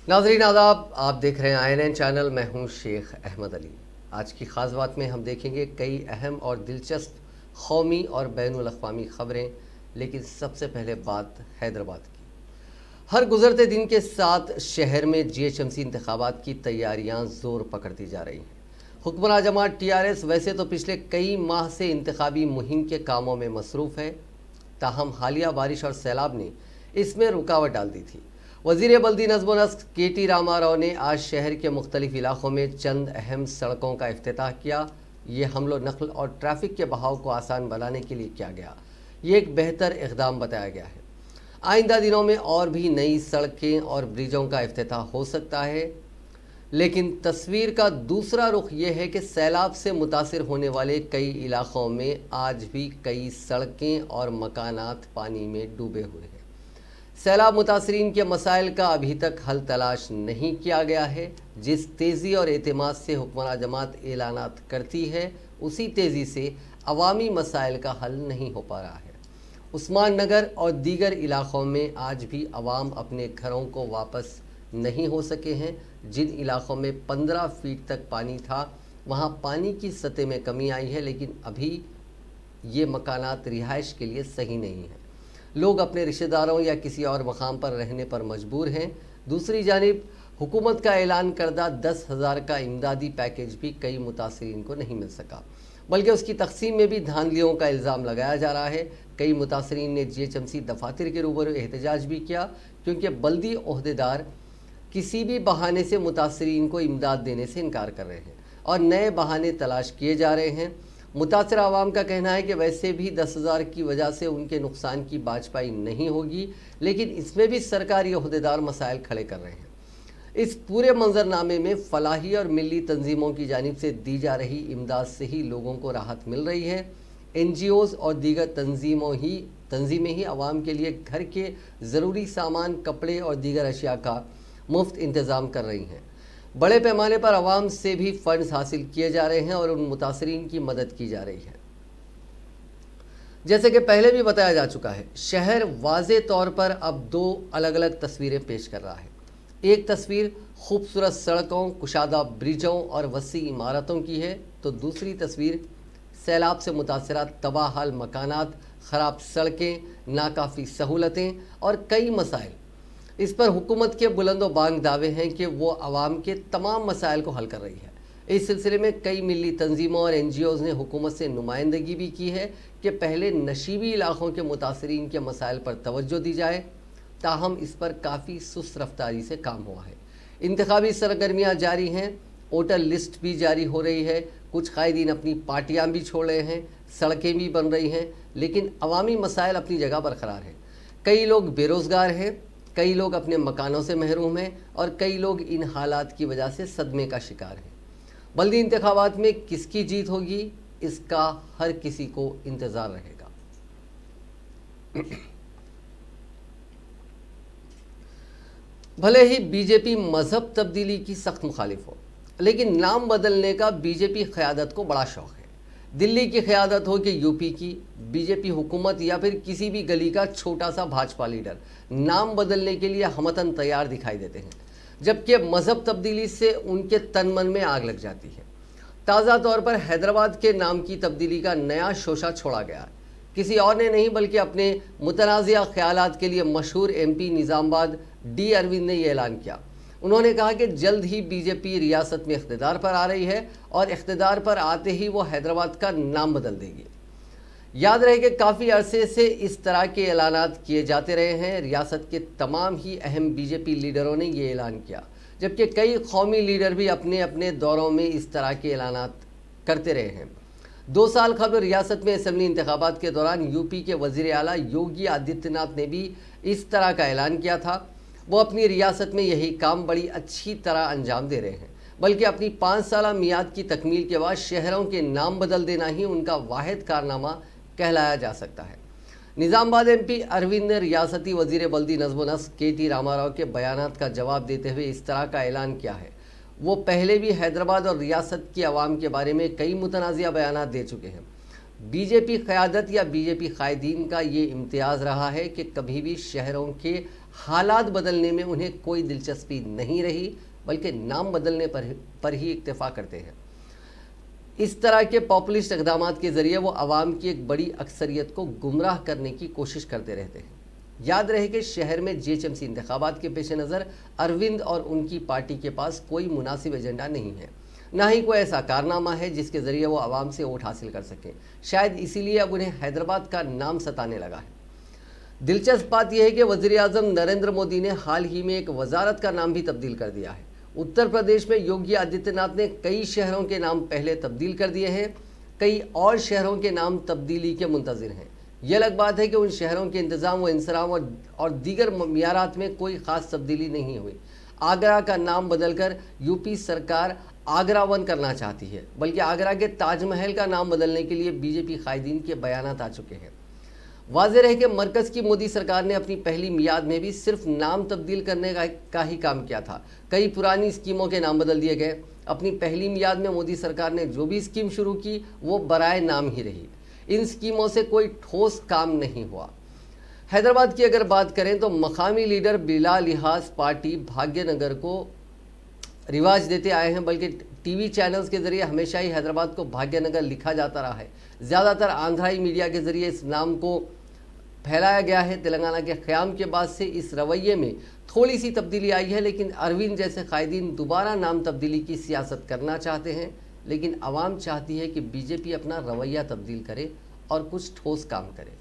नाजरीन आदाब, आप देख रहे हैं INN चैनल। मैं हूं शेख अहमद अली। आज की ख़ास बात में हम देखेंगे कई अहम और दिलचस्प कौमी और बैनुल अक़वामी ख़बरें। लेकिन सबसे पहले बात हैदराबाद की। हर गुजरते दिन के साथ शहर में GHMC इंतखाबात की तैयारियां ज़ोर पकड़ती जा रही हैं। हुक्मरान जमात TRS वैसे तो पिछले कई माह से इंतखाबी मुहिम के कामों में मसरूफ़ है, ताहम हालिया बारिश और सैलाब ने इसमें रुकावट डाल दी थी। वज़ीर बल्दी नज़्म व नस्क KT रामाराव ने आज शहर के मुख्तलिफ इलाक़ों में चंद अहम सड़कों का इफ्तिताह किया। ये हमलो नकल और ट्रैफिक के बहाव को आसान बनाने के लिए किया गया। ये एक बेहतर इक़दाम बताया गया है। आइंदा दिनों में और भी नई सड़कें और ब्रिजों का इफ्तिताह हो सकता है। लेकिन तस्वीर का दूसरा रुख ये है कि सैलाब से मुतासिर होने वाले कई इलाक़ों में आज भी कई सड़कें और मकानात पानी में डूबे हुए हैं। सैलाब मुतासरीन के मसाइल का अभी तक हल तलाश नहीं किया गया है। जिस तेज़ी और एतमाद से हुक्मरान जमात ऐलानात करती है, उसी तेज़ी से अवामी मसाइल का हल नहीं हो पा रहा है। उस्मान नगर और दीगर इलाक़ों में आज भी अवाम अपने घरों को वापस नहीं हो सके हैं। जिन इलाक़ों में 15 फीट तक पानी था, वहाँ पानी की सतह में कमी आई है, लेकिन अभी ये मकानात रिहाइश के लिए सही नहीं है। लोग अपने रिश्तेदारों या किसी और मकाम पर रहने पर मजबूर हैं। दूसरी जानिब हुकूमत का ऐलान करदा 10,000 का इमदादी पैकेज भी कई मुतासरीन को नहीं मिल सका, बल्कि उसकी तकसीम में भी धांधलियों का इल्ज़ाम लगाया जा रहा है। कई मुतासरीन ने GHMC दफातर के रूबरू एहतजाज भी किया, क्योंकि बल्दी ओहदेदार किसी भी बहाने से मुतासरीन को इमदाद देने से इनकार कर रहे हैं और नए बहाने तलाश किए जा रहे हैं। मुतासर आवाम का कहना है कि वैसे भी 10,000 की वजह से उनके नुकसान की बाजपाई नहीं होगी, लेकिन इसमें भी सरकारी ओहदेदार मसाइल खड़े कर रहे हैं। इस पूरे मंजरनामे में फलाही और मिली तंजीमों की जानिब से दी जा रही इमदाद से ही लोगों को राहत मिल रही है। NGOs और दीगर तंजीमें ही आवाम के लिए घर के ज़रूरी सामान, कपड़े और दीगर अशिया का मुफ्त इंतज़ाम कर रही हैं। बड़े पैमाने पर आवाम से भी फ़ंड्स हासिल किए जा रहे हैं और उन मुतासरीन की मदद की जा रही है। जैसे कि पहले भी बताया जा चुका है, शहर वाज़े तौर पर अब 2 अलग अलग तस्वीरें पेश कर रहा है। एक तस्वीर खूबसूरत सड़कों, कुशादा ब्रिजों और वसी इमारतों की है, तो दूसरी तस्वीर सैलाब से मुतासरा तबाहाल मकानात, ख़राब सड़कें, नाकाफ़ी सहूलतें और कई मसाइल। इस पर हुकूमत के बुलंदो बांग दावे हैं कि वो आवाम के तमाम मसाइल को हल कर रही है। इस सिलसिले में कई मिली तंजीमों और NGOs ने हुकूमत से नुमाइंदगी भी की है कि पहले नशीबी इलाक़ों के मुतासरीन के मसाइल पर तवज्जो दी जाए, ताहम इस पर काफ़ी सुस्त रफ्तारी से काम हुआ है। इंतखाबी सरगर्मियाँ जारी हैं, वोटर लिस्ट भी जारी हो रही है, कुछ कायदीन अपनी पार्टियाँ भी छोड़ रहे हैं, सड़कें भी बन रही हैं, लेकिन अवामी मसाइल अपनी जगह बरकरार हैं। कई लोग बेरोज़गार हैं, कई लोग अपने मकानों से महरूम हैं और कई लोग इन हालात की वजह से सदमे का शिकार हैं। बल्दी इंतखाबात में किसकी जीत होगी, इसका हर किसी को इंतज़ार रहेगा। भले ही BJP मजहब तब्दीली की सख्त मुखालिफ हो, लेकिन नाम बदलने का BJP क़यादत को बड़ा शौक़ है। दिल्ली की क़यादत हो कि यूपी की BJP हुकूमत या फिर किसी भी गली का छोटा सा भाजपा लीडर, नाम बदलने के लिए हमतन तैयार दिखाई देते हैं, जबकि मजहब तब्दीली से उनके तन मन में आग लग जाती है। ताज़ा तौर पर हैदराबाद के नाम की तब्दीली का नया शोशा छोड़ा गया। किसी और ने नहीं, बल्कि अपने मुतनाज़िया ख्यालात के लिए मशहूर MP निज़ामाबाद D अरविंद ने यह ऐलान किया। उन्होंने कहा कि जल्द ही BJP रियासत में इख्तिदार पर आ रही है और इख्तिदार पर आते ही वो हैदराबाद का नाम बदल देगी। याद रहे कि काफ़ी अरसे से इस तरह के ऐलानात किए जाते रहे हैं। रियासत के तमाम ही अहम BJP लीडरों ने ये ऐलान किया, जबकि कई कौमी लीडर भी अपने अपने दौरों में इस तरह के ऐलानात करते रहे हैं। 2 साल कबल रियासत में असम्बली इंतखाबात के दौरान यूपी के वज़ीर आला योगी आदित्यनाथ ने भी इस तरह का ऐलान किया था। वो अपनी रियासत में यही काम बड़ी अच्छी तरह अंजाम दे रहे हैं, बल्कि अपनी 5 साला मियाद की तकमील के बाद शहरों के नाम बदल देना ही उनका वाहिद कारनामा कहलाया जा सकता है। निज़ामाबाद MP अरविंद ने रियासती वज़ीर बल्दी नज़्म व नस्क KT रामाराव के बयानात का जवाब देते हुए इस तरह का ऐलान किया है। वो पहले भी हैदराबाद और रियासत की आवाम के बारे में कई मुतनाज़िया बयानात दे चुके हैं। बीजेपी क़यादत या बीजेपी कायदीन का ये इम्तियाज़ रहा है कि कभी भी शहरों के हालात बदलने में उन्हें कोई दिलचस्पी नहीं रही, बल्कि नाम बदलने पर ही इक्तफा करते हैं। इस तरह के पॉपुलिस्ट इक़दाम के ज़रिए वो आवाम की एक बड़ी अक्सरियत को गुमराह करने की कोशिश करते रहते हैं। याद रहे कि शहर में जीएचएमसी इंतखाबात के पेश नज़र अरविंद और उनकी पार्टी के पास कोई मुनासिब एजेंडा नहीं है, ना ही कोई ऐसा कारनामा है जिसके ज़रिए वो आवाम से वोट हासिल कर सकें। शायद इसीलिए अब उन्हें हैदराबाद का नाम सताने लगा है। दिलचस्प बात यह है कि वज़ीर-ए-आज़म नरेंद्र मोदी ने हाल ही में एक वजारत का नाम भी तब्दील कर दिया है। उत्तर प्रदेश में योगी आदित्यनाथ ने कई शहरों के नाम पहले तब्दील कर दिए हैं, कई और शहरों के नाम तब्दीली के मुंतज़िर हैं। यह अलग बात है कि उन शहरों के इंतज़ाम व इंसराम और दीगर मियारात में कोई ख़ास तब्दीली नहीं हुई। आगरा का नाम बदलकर यूपी सरकार आगरा वन करना चाहती है, बल्कि आगरा के ताजमहल का नाम बदलने के लिए बीजेपी कायदीन के बयानात आ चुके हैं। वाज़ेह है कि मरकज़ की मोदी सरकार ने अपनी पहली मियाद में भी सिर्फ नाम तब्दील करने का ही काम किया था। कई पुरानी स्कीमों के नाम बदल दिए गए। अपनी पहली मियाद में मोदी सरकार ने जो भी स्कीम शुरू की वो बराए नाम ही रही। इन स्कीमों से कोई ठोस काम नहीं हुआ। हैदराबाद की अगर बात करें तो मकामी लीडर बिला लिहाज पार्टी भाग्यनगर को रिवाज देते आए हैं, बल्कि टीवी चैनल्स के ज़रिए हमेशा ही हैदराबाद को भाग्यनगर लिखा जाता रहा है। ज़्यादातर आंध्राई मीडिया के ज़रिए इस नाम को फैलाया गया है। तेलंगाना के क़याम के बाद से इस रवैये में थोड़ी सी तब्दीली आई है, लेकिन अरविंद जैसे कायदीन दोबारा नाम तब्दीली की सियासत करना चाहते हैं। लेकिन आवाम चाहती है कि बीजेपी अपना रवैया तब्दील करे और कुछ ठोस काम करे।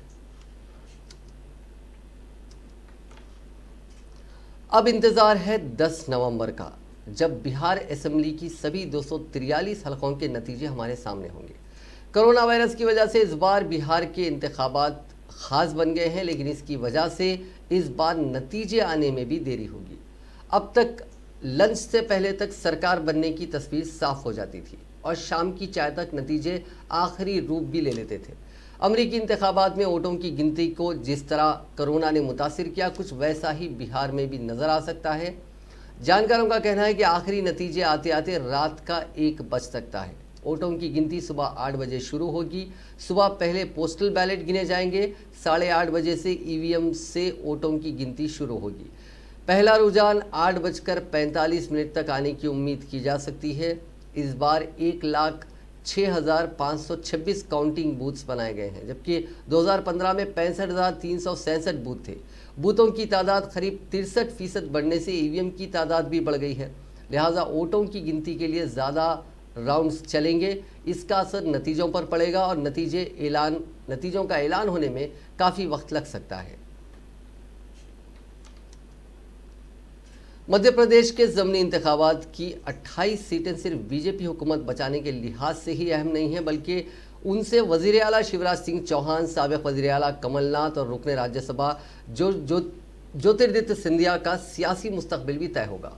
अब इंतज़ार है 10 नवंबर का, जब बिहार असेंबली की सभी 243 हलकों के नतीजे हमारे सामने होंगे। कोरोना वायरस की वजह से इस बार बिहार के इंतखाबात ख़ास बन गए हैं, लेकिन इसकी वजह से इस बार नतीजे आने में भी देरी होगी। अब तक लंच से पहले तक सरकार बनने की तस्वीर साफ हो जाती थी और शाम की चाय तक नतीजे आखिरी रूप भी ले लेते थे। अमरीकी इंतखाबात में वोटों की गिनती को जिस तरह कोरोना ने मुतासिर किया, कुछ वैसा ही बिहार में भी नज़र आ सकता है। जानकारों का कहना है कि आखिरी नतीजे आते आते रात का 1 बज सकता है। वोटों की गिनती सुबह 8 बजे शुरू होगी। सुबह पहले पोस्टल बैलेट गिने जाएंगे। 8:30 बजे से ईवीएम से वोटों की गिनती शुरू होगी। पहला रुझान 8:45 तक आने की उम्मीद की जा सकती है। इस बार 1,06,526 काउंटिंग बूथ्स बनाए गए हैं, जबकि 2015 में 65,367 बूथ थे। बूथों की तादाद करीब 63% बढ़ने से ईवीएम की तादाद भी बढ़ गई है। लिहाजा वोटों की गिनती के लिए ज़्यादा राउंड्स चलेंगे। इसका असर नतीजों पर पड़ेगा और नतीजों का ऐलान होने में काफ़ी वक्त लग सकता है। मध्य प्रदेश के ज़मीनी इंतखाबात की 28 सीटें सिर्फ बीजेपी हुकूमत बचाने के लिहाज से ही अहम नहीं है, बल्कि उनसे वज़ीर आला शिवराज सिंह चौहान, साबिक़ वज़ीर आला कमलनाथ और रुकन राज्यसभा ज्योतिरादित्य सिंधिया का सियासी मुस्तकबिल भी तय होगा।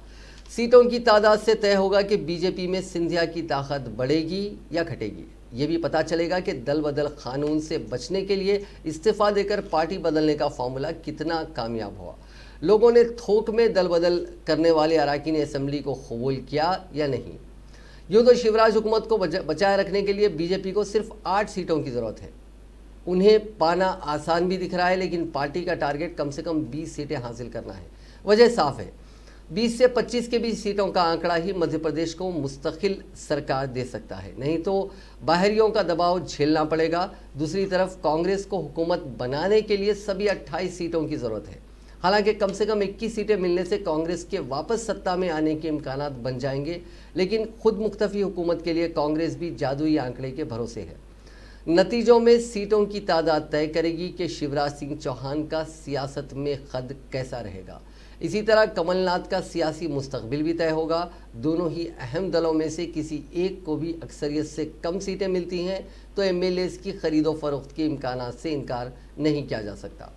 सीटों की तादाद से तय होगा कि बीजेपी में सिंधिया की ताकत बढ़ेगी या घटेगी। ये भी पता चलेगा कि दल बदल कानून से बचने के लिए इस्तीफ़ा देकर पार्टी बदलने का फार्मूला कितना कामयाब हुआ। लोगों ने थोक में दल बदल करने वाले अरकान असेंबली को कबूल किया या नहीं। यूँ तो शिवराज हुकूमत को बचाए रखने के लिए बीजेपी को सिर्फ 8 सीटों की ज़रूरत है। उन्हें पाना आसान भी दिख रहा है, लेकिन पार्टी का टारगेट कम से कम 20 सीटें हासिल करना है। वजह साफ है, 20 से 25 के बीच सीटों का आंकड़ा ही मध्य प्रदेश को मुस्तकिल सरकार दे सकता है, नहीं तो बाहरियों का दबाव झेलना पड़ेगा। दूसरी तरफ कांग्रेस को हुकूमत बनाने के लिए सभी 28 सीटों की ज़रूरत है। हालांकि कम से कम 21 सीटें मिलने से कांग्रेस के वापस सत्ता में आने के इम्कानात बन जाएंगे, लेकिन खुद मुख्तफी हुकूमत के लिए कांग्रेस भी जादुई आंकड़े के भरोसे है। नतीजों में सीटों की तादाद तय करेगी कि शिवराज सिंह चौहान का सियासत में कद कैसा रहेगा। इसी तरह कमलनाथ का सियासी मुस्तकबिल भी तय होगा। दोनों ही अहम दलों में से किसी एक को भी अक्सरियत से कम सीटें मिलती हैं तो एमएलएस की खरीदो फरोख्त के इम्कानात से इनकार नहीं किया जा सकता।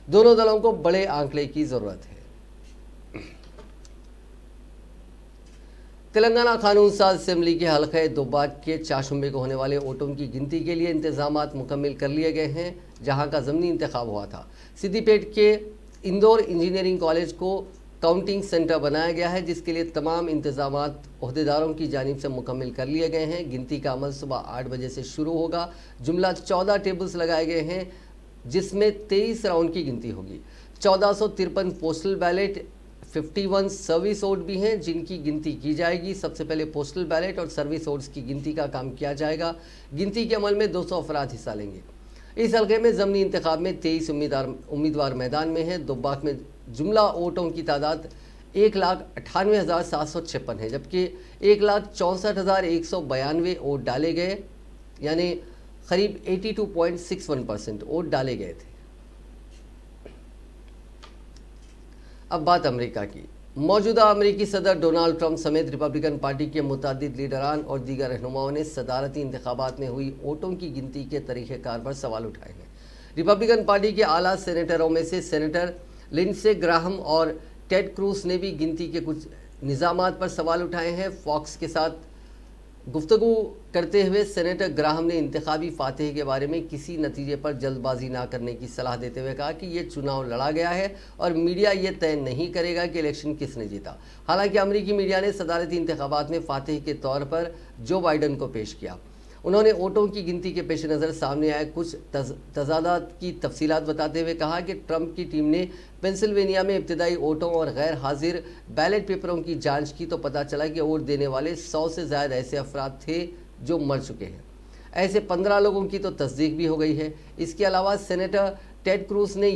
दोनों दलों को बड़े आंकड़े की ज़रूरत है। तेलंगाना कानून साज असेंबली के हल्के दोबाग के चाशुम्बे को होने वाले वोटों की गिनती के लिए इंतजामात मुकम्मल कर लिए गए हैं, जहां का ज़मीनी इंतखाब हुआ था। सिद्दीपेट के इंदौर इंजीनियरिंग कॉलेज को काउंटिंग सेंटर बनाया गया है, जिसके लिए तमाम इंतजामात ओहदेदारों की जानिब से मुकम्मल कर लिए गए हैं। गिनती का अमल सुबह 8 बजे से शुरू होगा। जुमला 14 टेबल्स लगाए गए हैं, जिसमें 23 राउंड की गिनती होगी। 1453 पोस्टल बैलेट, 51 सर्विस वोट भी हैं जिनकी गिनती की जाएगी। सबसे पहले पोस्टल बैलेट और सर्विस वोट्स की गिनती का काम किया जाएगा। गिनती के अमल में 200 अफराद हिस्सा लेंगे। इस हल्के में ज़मनी इंतखाब में 23 उम्मीदवार मैदान में हैं। दोबाक में जुमला वोटों की तादाद 1,98,756 है, जबकि 1,64,192 वोट डाले गए, यानी करीब 82.61% वोट डाले गए थे। अब बात अमेरिका की। मौजूदा अमेरिकी सदर डोनाल्ड ट्रंप समेत रिपब्लिकन पार्टी के मुतादिद लीडरान और दीगर रहनुमाओं ने सदारती इंतखाबात में हुई वोटों की गिनती के तरीक़ेकार पर सवाल उठाए हैं। रिपब्लिकन पार्टी के आला सेनेटरों में से सेनेटर लिंडसे ग्राहम और टेड क्रूज ने भी गिनती के कुछ निज़ामात पर सवाल उठाए हैं। फॉक्स के साथ गुफ्तगू करते हुए सेनेटर ग्राहम ने इंतखाबी फातह के बारे में किसी नतीजे पर जल्दबाजी ना करने की सलाह देते हुए कहा कि ये चुनाव लड़ा गया है और मीडिया ये तय नहीं करेगा कि इलेक्शन किसने जीता। हालांकि अमेरिकी मीडिया ने सदारती इंतखाबात में फातह के तौर पर जो बाइडन को पेश किया। उन्होंने वोटों की गिनती के पेश नज़र सामने आए कुछ तजादात की तफसीलात बताते हुए कहा कि ट्रंप की टीम ने पेंसिल्वेनिया में इब्तदाई वोटों और गैर हाजिर बैलेट पेपरों की जांच की तो पता चला कि वोट देने वाले 100 से ज़्यादा ऐसे अफराद थे जो मर चुके हैं। ऐसे 15 लोगों की तो तस्दीक भी हो गई है। इसके अलावा सेनेटर टेड क्रूज ने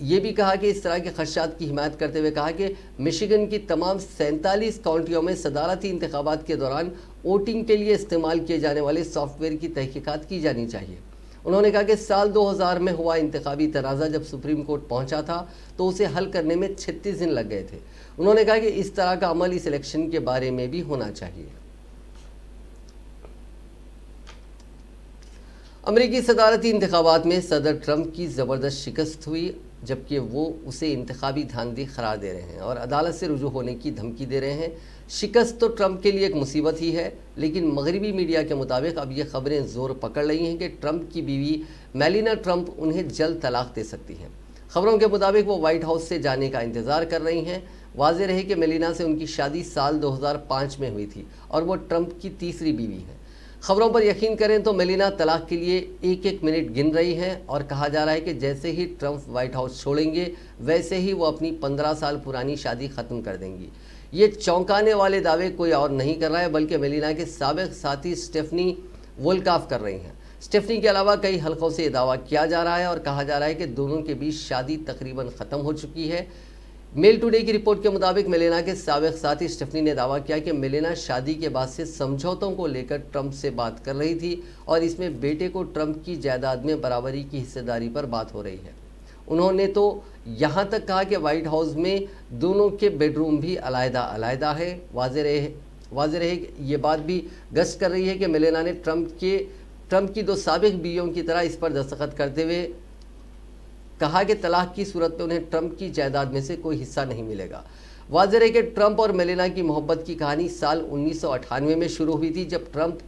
ये भी कहा कि इस तरह के खदशात की हिमायत करते हुए कहा कि मिशिगन की तमाम 47 काउंटियों में सदारती इंतखाबात के दौरान वोटिंग के लिए इस्तेमाल किए जाने वाले सॉफ्टवेयर की तहकीकात की जानी चाहिए। उन्होंने कहा कि साल 2000 में हुआ इंतखाबी तनाज़ा जब सुप्रीम कोर्ट पहुंचा था तो उसे हल करने में 36 दिन लग गए थे। उन्होंने कहा कि इस तरह का अमल इस इलेक्शन के बारे में भी होना चाहिए। अमेरिकी सदारती इंतखाबात में सदर ट्रंप की ज़बरदस्त शिकस्त हुई, जबकि वो उसे इंतखाबी धांधली करार दे रहे हैं और अदालत से रुजू होने की धमकी दे रहे हैं। शिकस्त तो ट्रंप के लिए एक मुसीबत ही है, लेकिन मगरबी मीडिया के मुताबिक अब ये खबरें ज़ोर पकड़ रही हैं कि ट्रंप की बीवी मेलिना ट्रंप उन्हें जल्द तलाक दे सकती हैं। खबरों के मुताबिक वो व्हाइट हाउस से जाने का इंतज़ार कर रही हैं। वाज़ेह रहे कि मेलिना से उनकी शादी साल 2005 में हुई थी और वो ट्रंप की तीसरी बीवी हैं। खबरों पर यकीन करें तो मेलिना तलाक के लिए एक एक मिनट गिन रही हैं और कहा जा रहा है कि जैसे ही ट्रंप व्हाइट हाउस छोड़ेंगे वैसे ही वो अपनी 15 साल पुरानी शादी ख़त्म कर देंगी। ये चौंकाने वाले दावे कोई और नहीं कर रहा है, बल्कि मेलिना के साबिक साथी स्टेफनी वोल्कॉफ कर रही हैं। स्टेफनी के अलावा कई हलकों से ये दावा किया जा रहा है और कहा जा रहा है कि दोनों के बीच शादी तकरीबन ख़त्म हो चुकी है। मेल टुडे की रिपोर्ट के मुताबिक मेलिना के साबिक साथी स्टेफनी ने दावा किया कि मेलिना शादी के बाद से समझौतों को लेकर ट्रंप से बात कर रही थी और इसमें बेटे को ट्रंप की जायदाद में बराबरी की हिस्सेदारी पर बात हो रही है। उन्होंने तो यहाँ तक कहा कि व्हाइट हाउस में दोनों के बेडरूम भी अलग-अलग है। वाज़ेह रहे ये बात भी गश्त कर रही है कि मेलिना ने ट्रंप की दो साबिक बीवियों की तरह इस पर दस्तखत करते हुए कहा कि तलाक की सूरत में उन्हें ट्रंप की जायदाद में से कोई हिस्सा नहीं मिलेगा। वाज़ेह है कि ट्रंप और मेलिना की मोहब्बत की कहानी साल 1998 में शुरू हुई थी, जब ट्रंप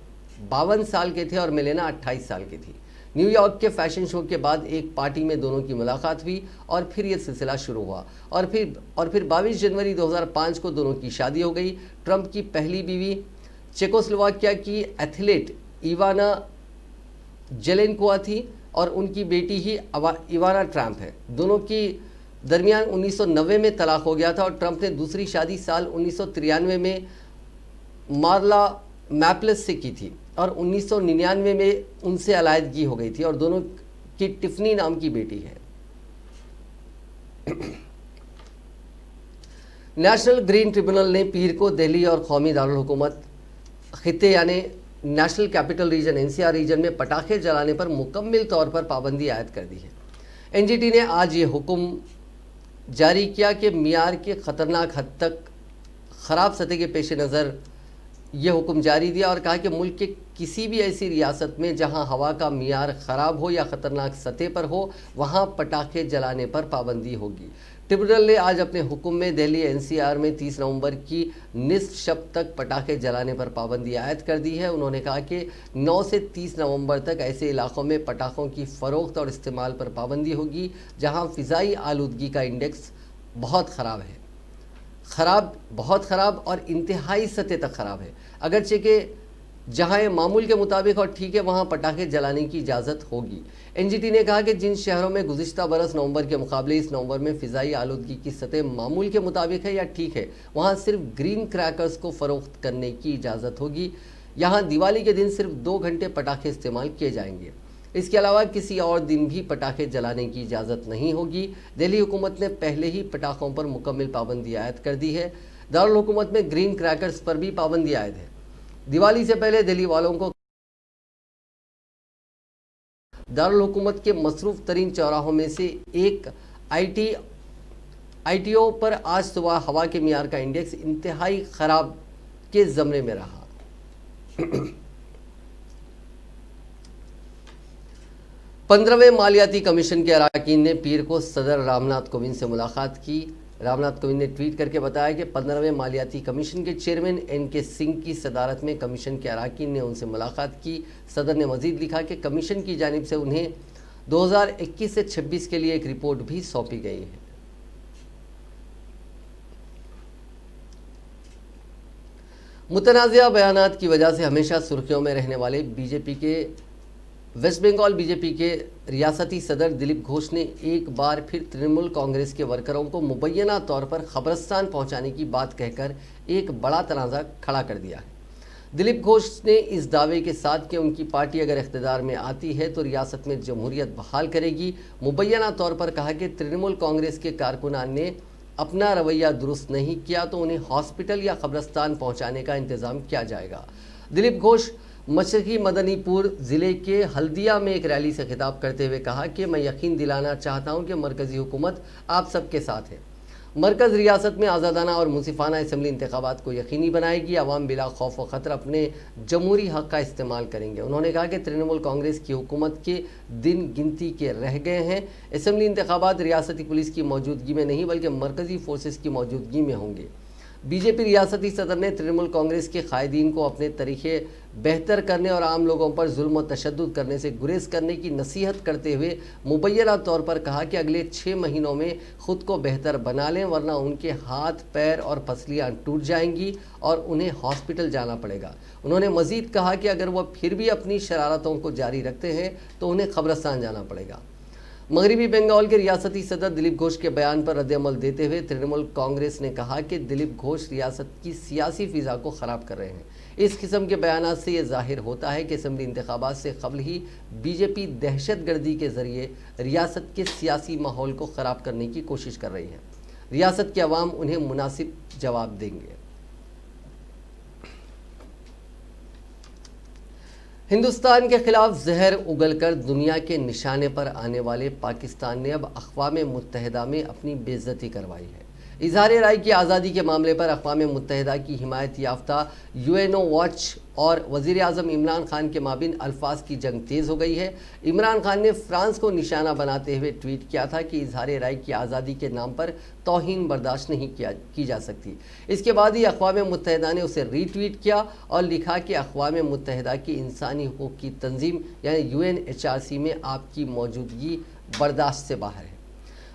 52 साल के थे और मेलिना 28 साल की थी। न्यूयॉर्क के फैशन शो के बाद एक पार्टी में दोनों की मुलाकात हुई और फिर यह सिलसिला शुरू हुआ और फिर 22 जनवरी 2005 को दोनों की शादी हो गई। ट्रंप की पहली बीवी चेकोस्लोवाकिया की एथलीट इवाना जेलेनकोवा थी और उनकी बेटी ही इवाना ट्रंप है। दोनों की दरमियान 1990 में तलाक हो गया था और ट्रंप ने दूसरी शादी साल 1993 में मार्ला मैप्लस से की थी और 1999 में उनसे अलहदगी हो गई थी और दोनों की टिफनी नाम की बेटी है। नेशनल ग्रीन ट्रिब्यूनल ने पीर को दिल्ली और कौमी दारुल हुकूमत खित्ते यानी national capital region NCR region में पटाखे जलाने पर मुकम्मल तौर पर पाबंदी आयद कर दी है। एनजीटी ने आज ये हुक्म जारी किया कि मियार के ख़तरनाक हद तक ख़राब सतह के पेश नज़र ये हुक्म जारी दिया और कहा कि मुल्क के किसी भी ऐसी रियासत में जहां हवा का मियार ख़राब हो या ख़तरनाक सतह पर हो वहां पटाखे जलाने पर पाबंदी होगी। ट्रिब्यूनल ने आज अपने हुक्म में दिल्ली एनसीआर में 30 नवंबर की निस्फ शब तक पटाखे जलाने पर पाबंदी आयद कर दी है। उन्होंने कहा कि 9 से 30 नवंबर तक ऐसे इलाकों में पटाखों की फ़रोख्त और इस्तेमाल पर पाबंदी होगी जहां फ़िज़ाई आलूदगी का इंडेक्स बहुत ख़राब है। ख़राब, बहुत ख़राब और इंतहाई सतह तक ख़राब है। अगरचे कि जहां ये मामूल के मुताबिक और ठीक है वहां पटाखे जलाने की इजाज़त होगी। एनजीटी ने कहा कि जिन शहरों में गुज़िश्ता बरस नवंबर के मुकाबले इस नवंबर में फ़िज़ाई आलूदगी की सतह मामूल के मुताबिक है या ठीक है, वहां सिर्फ ग्रीन क्रैकर्स को फ़रोख्त करने की इजाज़त होगी। यहाँ दिवाली के दिन सिर्फ 2 घंटे पटाखे इस्तेमाल किए जाएंगे। इसके अलावा किसी और दिन भी पटाखे जलाने की इजाज़त नहीं होगी। दिल्ली हुकूमत ने पहले ही पटाखों पर मुकम्मल पाबंदी आयद कर दी है। दारुल हुकूमत में ग्रीन क्रैकर्स पर भी पाबंदी आयद है। दिवाली से पहले दिल्ली वालों को दारुल हुकूमत के मसरूफ़ तरीन चौराहों में से एक आईटीओ पर आज सुबह हवा के मियार का इंडेक्स इंतहाई ख़राब के ज़मरे में रहा। 15वें मालियाती कमीशन के अरकान ने पीर को सदर रामनाथ कोविंद से मुलाकात की। रामनाथ कोविंद ने ट्वीट करके बताया कि 15वें मालियाती कमीशन के चेयरमैन एनके सिंह की सदारत में कमीशन के अरकान ने उनसे मुलाकात की। सदर ने मजीद लिखा कि कमीशन की जानिब से उन्हें 2021 से 26 के लिए एक रिपोर्ट भी सौंपी गई है। मुतनाज़िया बयानात की वजह से हमेशा सुर्खियों में रहने वाले वेस्ट बंगाल बीजेपी के रियासती सदर दिलीप घोष ने एक बार फिर तृणमूल कांग्रेस के वर्करों को मुबैना तौर पर खबरस्तान पहुंचाने की बात कहकर एक बड़ा तनाज़ा खड़ा कर दिया है। दिलीप घोष ने इस दावे के साथ कि उनकी पार्टी अगर इख्तिदार में आती है तो रियासत में जमहूरियत बहाल करेगी, मुबैना तौर पर कहा कि तृणमूल कांग्रेस के कारकुनान ने अपना रवैया दुरुस्त नहीं किया तो उन्हें हॉस्पिटल या कब्रस्तान पहुंचाने का इंतज़ाम किया जाएगा। दिलीप घोष मशरकी मदनीपुर ज़िले के हल्दिया में एक रैली से खिताब करते हुए कहा कि मैं यकीन दिलाना चाहता हूं कि मरकज़ी हुकूमत आप सबके साथ है। मरकज़ रियासत में आज़ादाना और मुंसिफाना असम्बली इंतखाबात को यकीनी बनाएगी। अवाम बिला खौफ व ख़तर अपने जमहूरी हक़ का इस्तेमाल करेंगे। उन्होंने कहा कि तृणमूल कांग्रेस की हुकूमत के दिन गिनती के रह गए हैं। असम्बली इंतखाबात रियासती पुलिस की मौजूदगी में नहीं बल्कि मरकज़ी फोर्सेस की मौजूदगी में होंगे। बीजेपी रियासती सदर ने तृणमूल कांग्रेस के कायदीन को अपने तरीक़े बेहतर करने और आम लोगों पर जुल्म व तशद्दुद करने से गुरेज करने की नसीहत करते हुए मुबैना तौर पर कहा कि अगले 6 महीनों में ख़ुद को बेहतर बना लें वरना उनके हाथ पैर और पसलियाँ टूट जाएंगी और उन्हें हॉस्पिटल जाना पड़ेगा। उन्होंने मज़ीद कहा कि अगर वह फिर भी अपनी शरारतों को जारी रखते हैं तो उन्हें कब्रिस्तान जाना पड़ेगा। मगरबी बंगाल के रियासती सदर दिलीप घोष के बयान पर रद्द-ए-अमल देते हुए तृणमूल कांग्रेस ने कहा कि दिलीप घोष रियासत की सियासी फ़िज़ा को ख़राब कर रहे हैं। इस किस्म के बयानात से ये ज़ाहिर होता है कि असम्बली इंतखाबात से कबल ही बीजेपी दहशतगर्दी के ज़रिए रियासत के सियासी माहौल को ख़राब करने की कोशिश कर रही है। रियासत के अवाम उन्हें मुनासिब जवाब देंगे। हिंदुस्तान के खिलाफ जहर उगलकर दुनिया के निशाने पर आने वाले पाकिस्तान ने अब अक़वाम मुत्तहिदा में अपनी बेइज्जती करवाई है। इज़हार राय की आज़ादी के मामले पर अक़वाम मुत्तहिदा की हिमायत याफ्ता यूएनओ वॉच और वज़ीर आज़म इमरान खान के माबिन अल्फाज की जंग तेज़ हो गई है। इमरान खान ने फ्रांस को निशाना बनाते हुए ट्वीट किया था कि इज़हार राय की आज़ादी के नाम पर तौहीन बर्दाश्त नहीं की जा सकती। इसके बाद ही अक़वाम मुत्तहिदा ने उसे रीट्वीट किया और लिखा कि अक़वाम मुत्तहिदा की इंसानी हुकूक़ की तंजीम यानी UNHRC में आपकी मौजूदगी बर्दाश्त से बाहर है।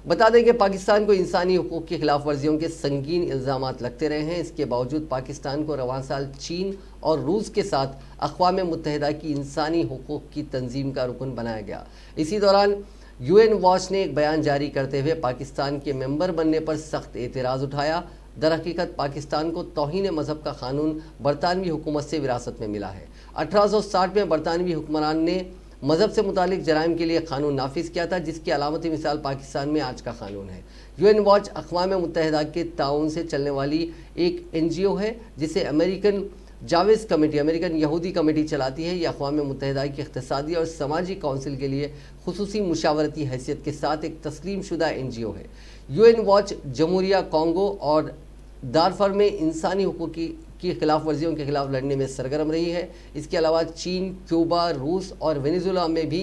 बता दें कि पाकिस्तान को इंसानी हुकूक़ की खिलाफ वर्जियों के संगीन इल्ज़ामात लगते रहे हैं। इसके बावजूद पाकिस्तान को रवां साल चीन और रूस के साथ अक़वाम मुत्तहिदा की इंसानी हुकूक़ की तंजीम का रुकन बनाया गया। इसी दौरान UN वॉच ने एक बयान जारी करते हुए पाकिस्तान के मेंबर बनने पर सख्त एतराज़ उठाया। दरहकीकत पाकिस्तान को तौहीन मज़हब का कानून बरतानवी हुकूमत से विरासत में मिला है। 1860 में बरतानवी हुक्मरान ने मज़हब से मुतालिक जराइम के लिए कानून नाफिज किया था, जिसकी अलामती मिसाल पाकिस्तान में आज का कानून है। UN वॉच अक़वाम मुत्तहिदा के ताउन से चलने वाली एक NGO है जिसे अमेरिकन जावेज़ कमेटी, अमेरिकन यहूदी कमेटी चलाती है। यह अक़वाम मुत्तहिदा की इक़्तिसादी और समाजी काउंसिल के लिए खुसूसी मुशावरती हैसियत के साथ एक तस्लीम शुदा NGO है। UN वॉच जमहूरिया कॉन्गो और दारफर में इंसानी हुकूक़ की खिलाफ वर्जियों के खिलाफ लड़ने में सरगर्म रही है। इसके अलावा चीन, क्यूबा, रूस और वेनेजुएला में भी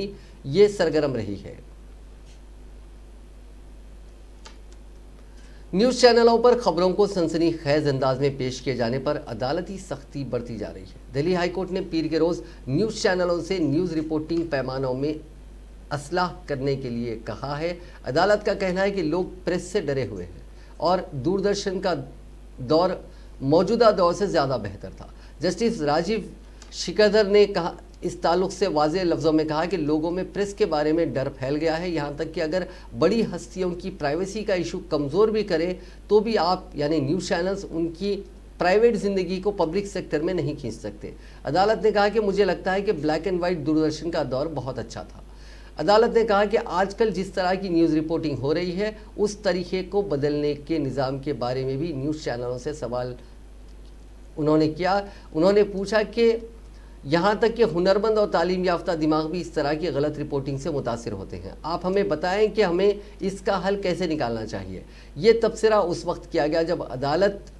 ये सरगर्म रही है। न्यूज़ चैनलों पर खबरों को सनसनीखेज अंदाज में पेश किए जाने पर अदालती सख्ती बरती जा रही है। दिल्ली हाई कोर्ट ने पीर के रोज़ न्यूज़ चैनलों से न्यूज़ रिपोर्टिंग पैमानों में असलाह करने के लिए कहा है। अदालत का कहना है कि लोग प्रेस से डरे हुए हैं और दूरदर्शन का दौर मौजूदा दौर से ज़्यादा बेहतर था। जस्टिस राजीव शिकरधर ने कहा, इस ताल्लुक से वाज़ेह लफ्ज़ों में कहा कि लोगों में प्रेस के बारे में डर फैल गया है, यहाँ तक कि अगर बड़ी हस्तियों की प्राइवेसी का इशू कमज़ोर भी करे तो भी आप यानी न्यूज़ चैनल्स उनकी प्राइवेट ज़िंदगी को पब्लिक सेक्टर में नहीं खींच सकते। अदालत ने कहा कि मुझे लगता है कि ब्लैक एंड वाइट दूरदर्शन का दौर बहुत अच्छा था। अदालत ने कहा कि आजकल जिस तरह की न्यूज़ रिपोर्टिंग हो रही है उस तरीके को बदलने के निज़ाम के बारे में भी न्यूज़ चैनलों से सवाल उन्होंने किया। उन्होंने पूछा कि यहाँ तक कि हुनरमंद और तालीम याफ्ता दिमाग भी इस तरह की गलत रिपोर्टिंग से मुतासिर होते हैं। आप हमें बताएं कि हमें इसका हल कैसे निकालना चाहिए। ये तबसरा उस वक्त किया गया जब अदालत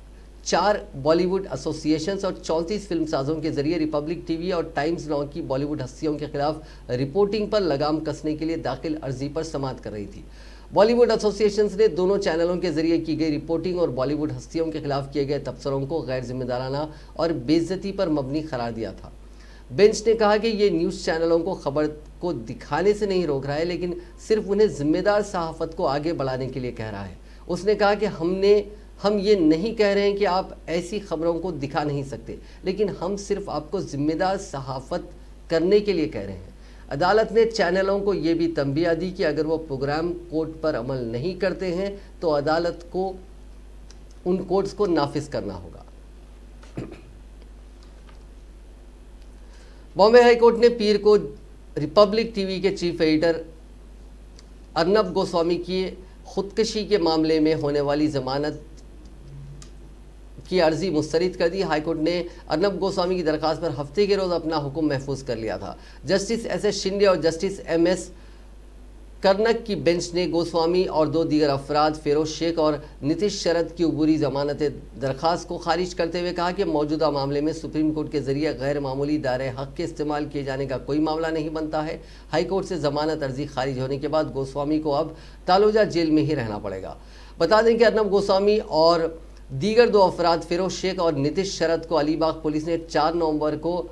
4 बॉलीवुड एसोसिएशंस और 34 फिल्म साजों के जरिए रिपब्लिक टीवी और टाइम्स नाउ की बॉलीवुड हस्तियों के खिलाफ रिपोर्टिंग पर लगाम कसने के लिए दाखिल अर्जी पर समाअत कर रही थी। बॉलीवुड एसोसिएशंस ने दोनों चैनलों के जरिए की गई रिपोर्टिंग और बॉलीवुड हस्तियों के खिलाफ किए गए तबसरों को गैर जिम्मेदाराना और बेइज्जती पर मबनी करार दिया था। बेंच ने कहा कि ये न्यूज़ चैनलों को खबर को दिखाने से नहीं रोक रहा है, लेकिन सिर्फ उन्हें जिम्मेदार सहाफ़त को आगे बढ़ाने के लिए कह रहा है। उसने कहा कि हम ये नहीं कह रहे हैं कि आप ऐसी खबरों को दिखा नहीं सकते, लेकिन हम सिर्फ आपको जिम्मेदार सहाफ़त करने के लिए कह रहे हैं। अदालत ने चैनलों को ये भी तंबीह दी कि अगर वो प्रोग्राम कोड पर अमल नहीं करते हैं तो अदालत को उन कोड्स को नाफिज करना होगा। बॉम्बे हाई कोर्ट ने पीर को रिपब्लिक टीवी के चीफ एडिटर अर्नब गोस्वामी की खुदकशी के मामले में होने वाली जमानत की अर्जी मुस्तरद कर दी। हाईकोर्ट ने अर्नब गोस्वामी की दरखास्त पर हफ्ते के रोज़ अपना हुक्म महफूज कर लिया था। जस्टिस एस शिंदे और जस्टिस MS कर्नक की बेंच ने गोस्वामी और 2 दीगर अफराद फिरोज शेख और नीतीश शरद की अबूरी जमानत दरखास्त को खारिज करते हुए कहा कि मौजूदा मामले में सुप्रीम कोर्ट के जरिए गैर मामूली दायरे हक के इस्तेमाल किए जाने का कोई मामला नहीं बनता है। हाई कोर्ट से जमानत अर्जी खारिज होने के बाद गोस्वामी को अब तालुजा जेल में ही रहना पड़ेगा। बता दें कि अर्नब गोस्वामी और दीगर 2 अफराद फिरोज शेख और नीतीश शरद को अलीबाग पुलिस ने 4 नवंबर को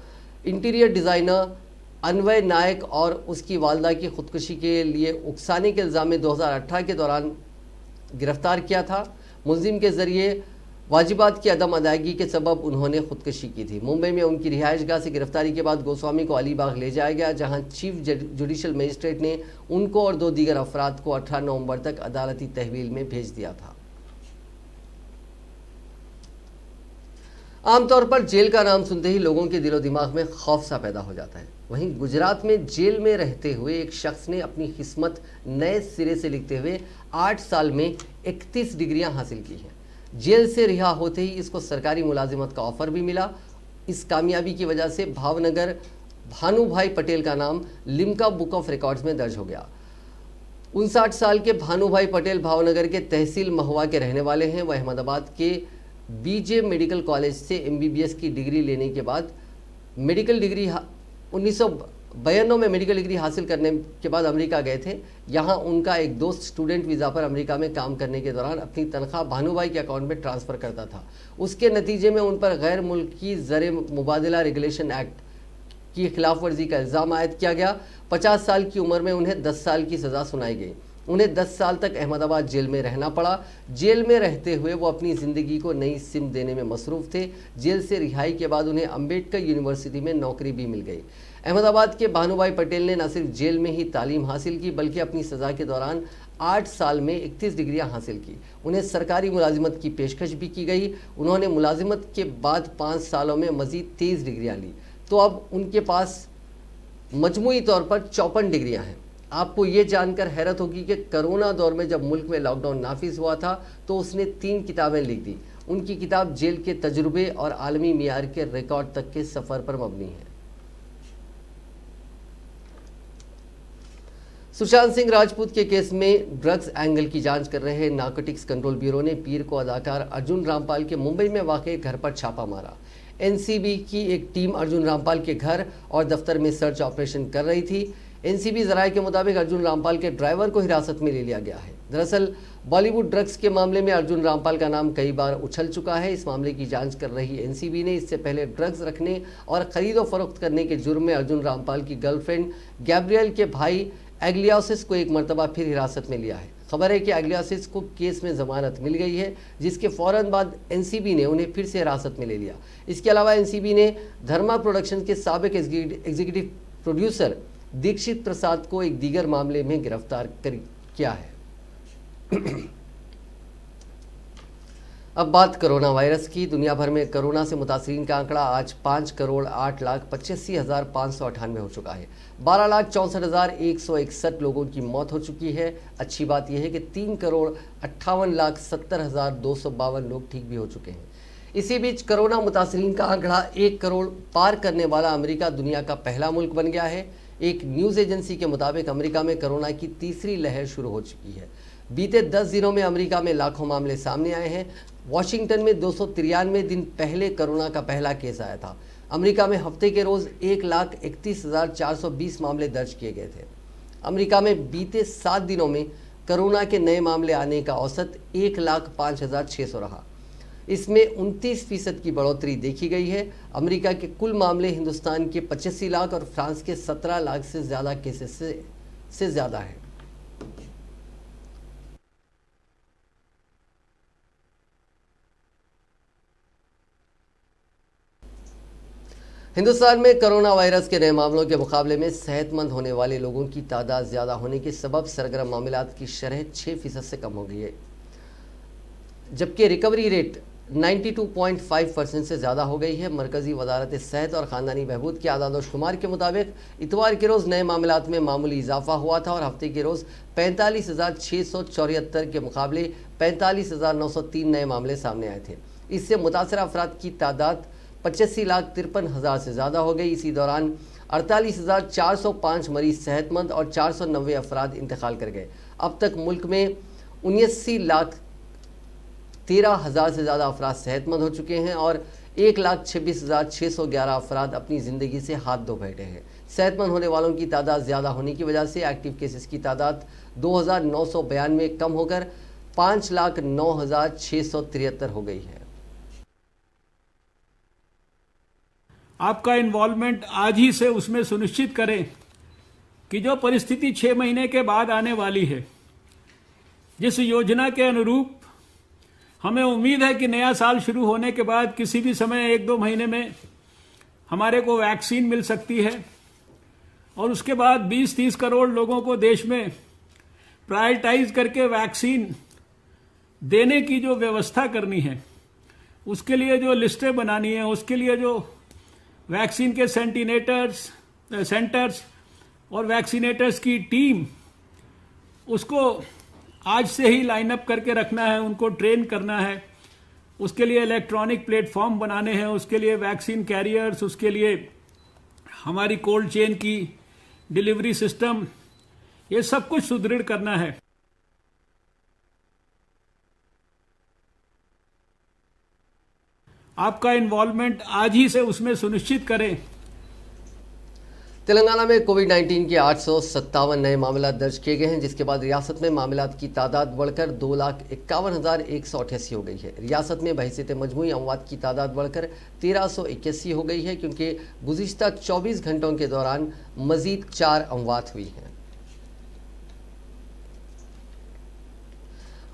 इंटीरियर डिज़ाइनर अन्वय नायक और उसकी वालदा की खुदकुशी के लिए उकसाने के इल्ज़ाम में 2018 के दौरान गिरफ्तार किया था। मुलजिम के ज़रिए वाजिबात की अदम अदायगी के सबब उन्होंने खुदकुशी की थी। मुंबई में उनकी रिहाइशगाह से गिरफ्तारी के बाद गोस्वामी को अलीबाग ले जाया गया, जहां चीफ जुडिशल मजिस्ट्रेट ने उनको और 2 दीगर अफराद को 18 नवंबर तक अदालती तहवील में भेज दिया था। आमतौर पर जेल का नाम सुनते ही लोगों के दिलो दिमाग में खौफ सा पैदा हो जाता है। वहीं गुजरात में जेल में रहते हुए एक शख्स ने अपनी किस्मत नए सिरे से लिखते हुए 8 साल में 31 डिग्रियां हासिल की हैं। जेल से रिहा होते ही इसको सरकारी मुलाजिमत का ऑफर भी मिला। इस कामयाबी की वजह से भावनगर भानुभाई पटेल का नाम लिम्का बुक ऑफ रिकॉर्ड्स में दर्ज हो गया। 59 साल के भानुभाई पटेल भावनगर के तहसील महुआ के रहने वाले हैं। वह अहमदाबाद के BJ मेडिकल कॉलेज से MBBS की डिग्री लेने के बाद 1992 में मेडिकल डिग्री हासिल करने के बाद अमेरिका गए थे। यहाँ उनका एक दोस्त स्टूडेंट वीज़ा पर अमेरिका में काम करने के दौरान अपनी तनख्वाह भानुभाई के अकाउंट में ट्रांसफ़र करता था। उसके नतीजे में उन पर गैर मुल्की ज़र मुबादला रेगुलेशन एक्ट की खिलाफ वर्जी का इल्ज़ाम आयद किया गया। 50 साल की उम्र में उन्हें 10 साल की सज़ा सुनाई गई। उन्हें 10 साल तक अहमदाबाद जेल में रहना पड़ा। जेल में रहते हुए वो अपनी ज़िंदगी को नई सिम देने में मसरूफ़ थे। जेल से रिहाई के बाद उन्हें अम्बेडकर यूनिवर्सिटी में नौकरी भी मिल गई। अहमदाबाद के भानुभाई पटेल ने न सिर्फ जेल में ही तालीम हासिल की, बल्कि अपनी सज़ा के दौरान 8 साल में 31 डिग्रियां हासिल की। उन्हें सरकारी मुलाजिमत की पेशकश भी की गई। उन्होंने मुलाजिमत के बाद 5 सालों में मज़ीद 23 डिग्रियाँ ली, तो अब उनके पास मजमूई तौर पर 54 डिग्रियाँ हैं। आपको ये जानकर हैरत होगी कि कोरोना दौर में जब मुल्क में लॉकडाउन नाफिज हुआ था तो उसने 3 किताबें लिख दी। उनकी किताब जेल के तजुर्बे और आलमी मियार के रिकॉर्ड तक के सफ़र पर मबनी है। सुशांत सिंह राजपूत के केस में ड्रग्स एंगल की जांच कर रहे नारकोटिक्स कंट्रोल ब्यूरो ने पीर को अदाकार अर्जुन रामपाल के मुंबई में वाक़ घर पर छापा मारा। NCB की एक टीम अर्जुन रामपाल के घर और दफ्तर में सर्च ऑपरेशन कर रही थी। NCB ज़राए के मुताबिक अर्जुन रामपाल के ड्राइवर को हिरासत में ले लिया गया है। दरअसल बॉलीवुड ड्रग्स के मामले में अर्जुन रामपाल का नाम कई बार उछल चुका है। इस मामले की जांच कर रही NCB ने इससे पहले ड्रग्स रखने और ख़रीद व फरोख्त करने के जुर्म में अर्जुन रामपाल की गर्लफ्रेंड गैब्रियल के भाई एग्लियासिस को एक मरतबा फिर हिरासत में लिया है। खबर है कि एग्लियासिस को केस में जमानत मिल गई है, जिसके फौरन बाद एनसीबी ने उन्हें फिर से हिरासत में ले लिया। इसके अलावा एनसीबी ने धर्मा प्रोडक्शन के साबिक एग्जीक्यूटिव प्रोड्यूसर दीक्षित प्रसाद को एक दीगर मामले में गिरफ्तार किया है। अब बात कोरोना वायरस की। दुनिया भर में कोरोना से मुतासरीन का आंकड़ा आज 5,08,85,598 हो चुका है। 12,64,161 लोगों की मौत हो चुकी है। अच्छी बात यह है कि 3,58,70,252 लोग ठीक भी हो चुके हैं। इसी बीच कोरोना मुतासरीन का आंकड़ा 1 करोड़ पार करने वाला अमेरिका दुनिया का पहला मुल्क बन गया है। एक न्यूज़ एजेंसी के मुताबिक अमेरिका में कोरोना की तीसरी लहर शुरू हो चुकी है। बीते 10 दिनों में अमेरिका में लाखों मामले सामने आए हैं। वाशिंगटन में 293 दिन पहले कोरोना का पहला केस आया था। अमेरिका में हफ्ते के रोज़ 1,31,420 मामले दर्ज किए गए थे। अमेरिका में बीते 7 दिनों में कोरोना के नए मामले आने का औसत 1,05,600 रहा। इसमें 29% की बढ़ोतरी देखी गई है। अमेरिका के कुल मामले हिंदुस्तान के 85 लाख और फ्रांस के 17 लाख से ज़्यादा केसेस से ज़्यादा है। हिंदुस्तान में कोरोना वायरस के नए मामलों के मुकाबले में सेहतमंद होने वाले लोगों की तादाद ज़्यादा होने के सबब सरगर्म मामलात की शरह 6% से कम हो गई है, जबकि रिकवरी रेट 92.5% से ज़्यादा हो गई है। मरकज़ी वजारत सेहत और ख़ानदानी बहबूद के आदाद शुमार के मुताबिक इतवार के रोज़ नए मामलात में मामूली इजाफा हुआ था और हफ्ते के रोज़ 45,674 के मुकाबले 45,903 नए मामले सामने आए थे। इससे मुतासरा अफराद की तादाद 85,53,000 से ज़्यादा हो गई। इसी दौरान 48,405 मरीज सेहतमंद और 490 अफराद इंतकाल कर गए। अब तक मुल्क में 79,13,000 से ज़्यादा अफराद सेहतमंद हो चुके हैं और 1,26,611 अफराद अपनी ज़िंदगी से हाथ धो बैठे हैं। सेहतमंद होने वालों की तादाद ज़्यादा होने की वजह से एक्टिव केसेस की तादाद 2,992 कम होकर 5,09,673 हो गई है। आपका इन्वॉल्वमेंट आज ही से उसमें सुनिश्चित करें कि जो परिस्थिति 6 महीने के बाद आने वाली है, जिस योजना के अनुरूप हमें उम्मीद है कि नया साल शुरू होने के बाद किसी भी समय 1-2 महीने में हमारे को वैक्सीन मिल सकती है और उसके बाद 20-30 करोड़ लोगों को देश में प्रायोरिटाइज करके वैक्सीन देने की जो व्यवस्था करनी है, उसके लिए जो लिस्टें बनानी है, उसके लिए जो वैक्सीन के सेंटर्स और वैक्सीनेटर्स की टीम, उसको आज से ही लाइन अप करके रखना है, उनको ट्रेन करना है। उसके लिए इलेक्ट्रॉनिक प्लेटफॉर्म बनाने हैं, उसके लिए वैक्सीन कैरियर्स, उसके लिए हमारी कोल्ड चेन की डिलीवरी सिस्टम, ये सब कुछ सुदृढ़ करना है। आपका इन्वॉल्वमेंट आज ही से उसमें सुनिश्चित करें। तेलंगाना में कोविड-19 के 857 नए मामला दर्ज किए गए हैं, जिसके बाद रियासत में मामलात की तादाद बढ़कर 2,51,188 हो गई है। रियासत में बहसीत मजमूई अमवात की तादाद बढ़कर 1,381 हो गई है, क्योंकि गुज़िश्ता 24 घंटों के दौरान मजीद 4 अमवात हुई हैं।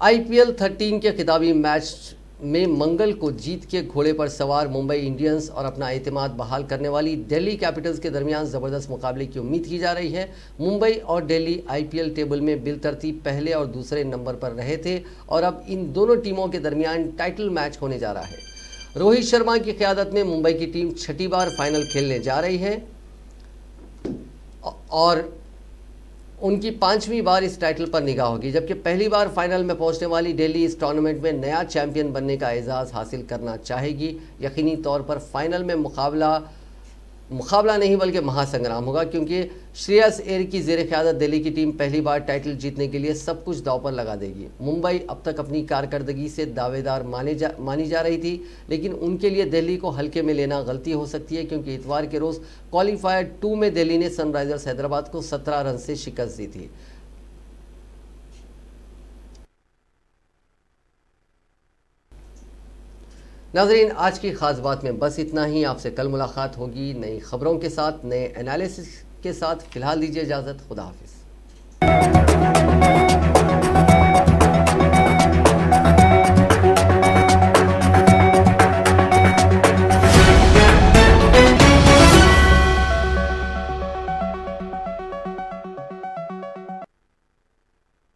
IPL 13 के खिताबी मैच में मंगल को जीत के घोड़े पर सवार मुंबई इंडियंस और अपना एतमाद बहाल करने वाली दिल्ली कैपिटल्स के दरमियान ज़बरदस्त मुकाबले की उम्मीद की जा रही है। मुंबई और दिल्ली IPL टेबल में बिलतरतीब पहले और दूसरे नंबर पर रहे थे और अब इन दोनों टीमों के दरमियान टाइटल मैच होने जा रहा है। रोहित शर्मा की क़यादत में मुंबई की टीम 6ठी बार फाइनल खेलने जा रही है और उनकी 5वीं बार इस टाइटल पर निगाह होगी, जबकि पहली बार फाइनल में पहुंचने वाली दिल्ली इस टूर्नामेंट में नया चैंपियन बनने का एजाज़ हासिल करना चाहेगी। यकीनी तौर पर फाइनल में मुकाबला नहीं बल्कि महासंग्राम होगा, क्योंकि श्रेयस अय्यर की ज़ेर क़यादत दिल्ली की टीम पहली बार टाइटल जीतने के लिए सब कुछ दांव पर लगा देगी। मुंबई अब तक अपनी कारकर्दगी से दावेदार मानी जा रही थी, लेकिन उनके लिए दिल्ली को हल्के में लेना गलती हो सकती है, क्योंकि इतवार के रोज़ क्वालीफायर 2 में दिल्ली ने सनराइजर्स हैदराबाद को 17 रन से शिकस्त दी थी। नाज़रीन, आज की ख़ास बात में बस इतना ही। आपसे कल मुलाकात होगी नई खबरों के साथ, नए एनालिसिस के साथ। फ़िलहाल दीजिए इजाज़त। खुदा हाफिज़।